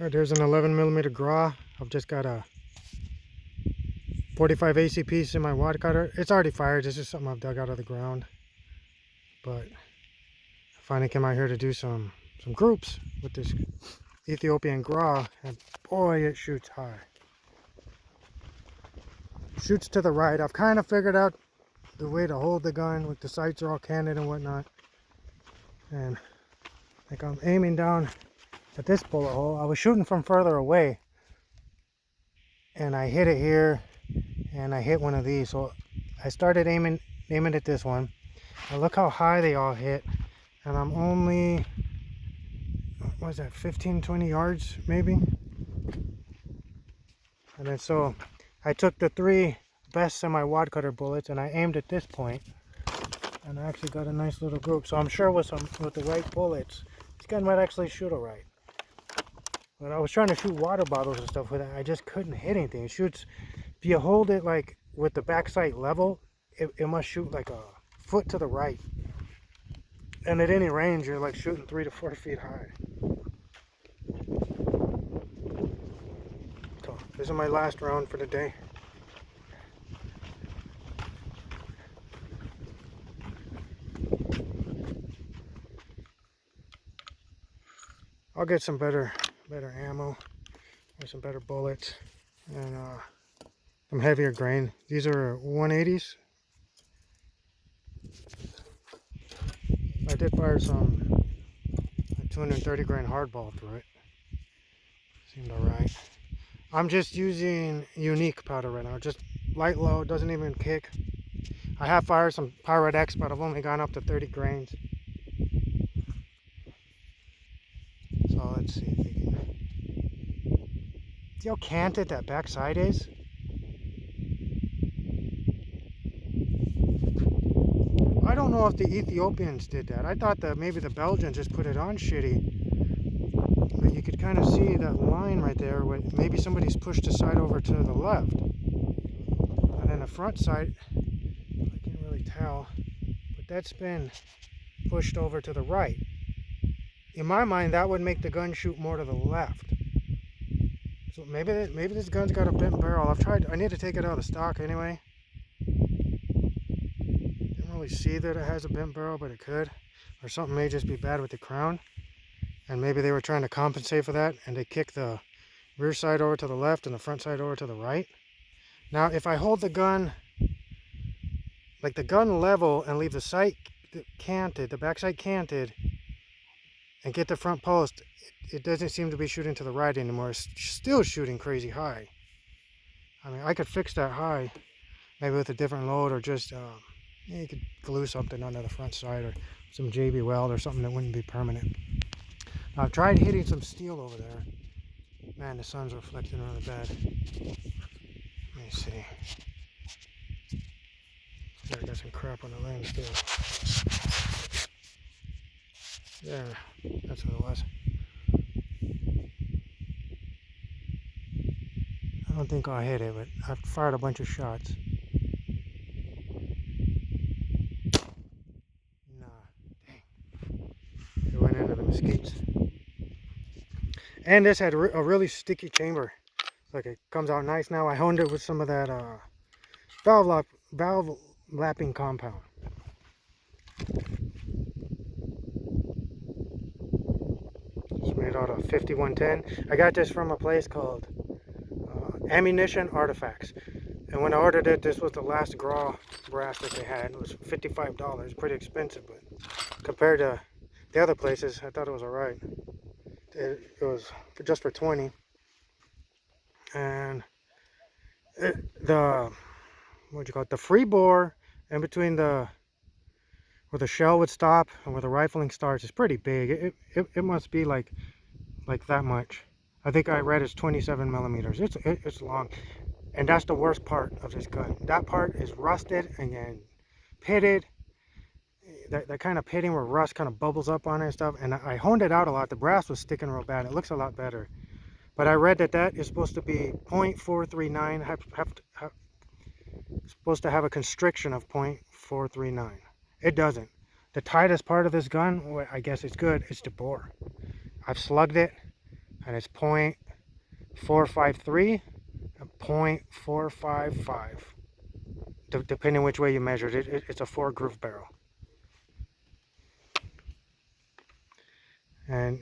All right, there's an 11mm Gras. I've just got a 45 AC piece in my wad cutter. It's already fired. This is something I've dug out of the ground. But I finally came out here to do some groups with this Ethiopian Gras, and boy, it shoots high. Shoots to the right. I've kind of figured out the way to hold the gun. With the sights are all candid and whatnot. And like I'm aiming down at this bullet hole. I was shooting from further away, and I hit it here, and I hit one of these. So I started aiming at this one. And look how high they all hit. And I'm only, what was that, 15-20 yards maybe. And then so I took the 3 best semi wad cutter bullets and I aimed at this point, and I actually got a nice little group. So I'm sure with the right bullets, this gun might actually shoot alright. But I was trying to shoot water bottles and stuff with it. I just couldn't hit anything. It shoots, if you hold it like with the back sight level, it must shoot like a foot to the right. And at any range, you're like shooting 3 to 4 feet high. So this is my last round for the day. I'll get some better ammo or some better bullets and some heavier grain. These are 180s. I did fire some 230 grain hardball through it. Seemed alright. I'm just using unique powder right now, just light low, doesn't even kick. I have fired some Pirate X, but I've only gone up to 30 grains. So let's see if we can see how canted that backside is. I don't know if the Ethiopians did that. I thought that maybe the Belgians just put it on shitty. But you could kind of see that line right there where maybe somebody's pushed the side over to the left. And then the front side, I can't really tell, but that's been pushed over to the right. In my mind, that would make the gun shoot more to the left. So maybe this gun's got a bent barrel. I need to take it out of stock anyway. Didn't really see that it has a bent barrel, but it could. Or something may just be bad with the crown. And maybe they were trying to compensate for that, and they kicked the rear side over to the left and the front side over to the right. Now, if I hold the gun, like the gun level, and leave the sight canted, the back sight canted, and get the front post, it doesn't seem to be shooting to the right anymore. It's still shooting crazy high. I mean, I could fix that high, maybe with a different load, or just, you could glue something onto the front side, or some JB weld, or something that wouldn't be permanent. Now, I've tried hitting some steel over there. Man, the sun's reflecting really bad. Let me see. Yeah, I got some crap on the lens too. Yeah, that's what it was. I don't think I'll hit it, but I've fired a bunch of shots. Nah, dang. It went into the mesquites. And this had a really sticky chamber. Like, it comes out nice now. I honed it with some of that valve lapping compound. It's made out of 5110. I got this from a place called Ammunition Artifacts. And when I ordered it, this was the last Gras brass that they had. It was $55, pretty expensive, but compared to the other places, I thought it was alright. It was just for 20. And the free bore in between where the shell would stop and where the rifling starts is pretty big. It must be like that much. I think I read it's 27 millimeters. It's long, and that's the worst part of this gun. That part is rusted and then pitted. That kind of pitting where rust kind of bubbles up on it and stuff. And I honed it out a lot. The brass was sticking real bad. It looks a lot better. But I read that is supposed to be 0.439. Supposed to have a constriction of 0.439. It doesn't. The tightest part of this gun, well, I guess it's good, it's the bore. I've slugged it. and it's .453 and .455. Depending which way you measure it. It's a 4-groove barrel. And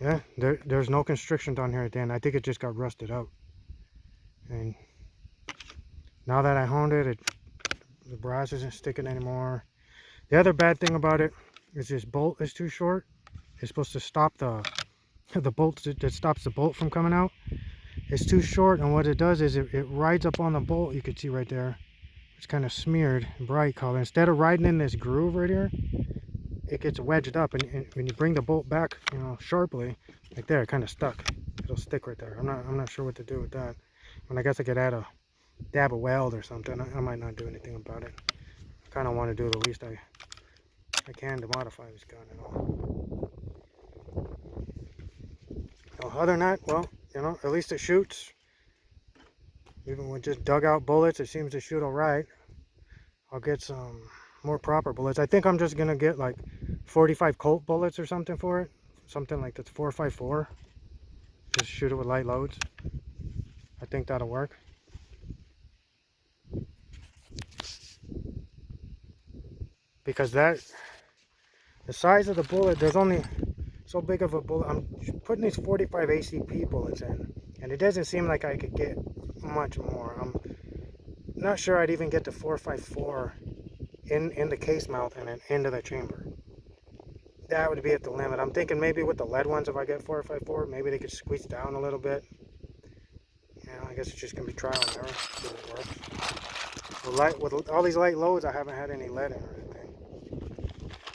yeah, there's no constriction down here at the end. I think it just got rusted out. And now that I honed it, the brass isn't sticking anymore. The other bad thing about it is this bolt is too short. It's supposed to stop the bolt that stops the bolt from coming out. It's too short, and what it does is it rides up on the bolt. You can see right there. It's kind of smeared bright color. Instead of riding in this groove right here, it gets wedged up, and when you bring the bolt back, you know, sharply, like there, it kind of stuck. It'll stick right there. I'm not sure what to do with that. And I guess I could add a dab of weld or something. I might not do anything about it. I kind of want to do the least I can to modify this gun and all. So other than that, well, you know, at least it shoots. Even with just dug out bullets, it seems to shoot all right. I'll get some more proper bullets. I think I'm just gonna get like 45 Colt bullets or something for it. Something like that's 4.54. Just shoot it with light loads. I think that'll work. Because the size of the bullet, there's only so big of a bullet. I'm putting these 45 ACP bullets in, and it doesn't seem like I could get much more. I'm not sure I'd even get to 4.54 in the case mouth and then into the chamber. That would be at the limit. I'm thinking maybe with the lead ones, if I get 4.54, maybe they could squeeze down a little bit. You know, I guess it's just gonna be trial and error. See if it works. With all these light loads, I haven't had any lead in or anything.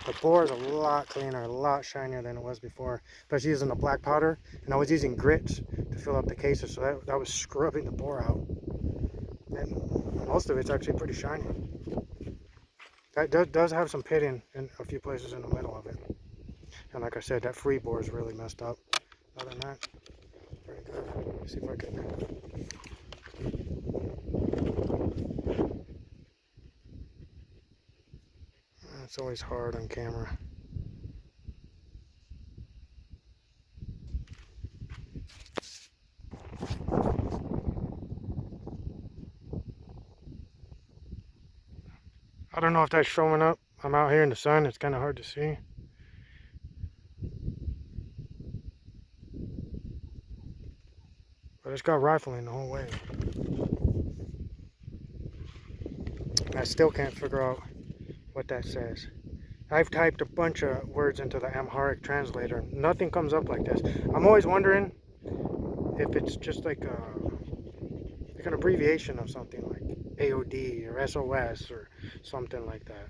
The bore is a lot cleaner, a lot shinier than it was before. Especially using the black powder, and I was using grits to fill up the cases, so that was scrubbing the bore out. And most of it's actually pretty shiny. That does have some pitting in a few places in the middle of it. And like I said, that free bore is really messed up. Other than that, pretty good. Let's see if I can. It's always hard on camera. I don't know if that's showing up. I'm out here in the sun. It's kind of hard to see. But it's got rifling the whole way. I still can't figure out what that says. I've typed a bunch of words into the Amharic translator. Nothing comes up like this. I'm always wondering if it's just like an abbreviation of something like AOD or SOS or something like that.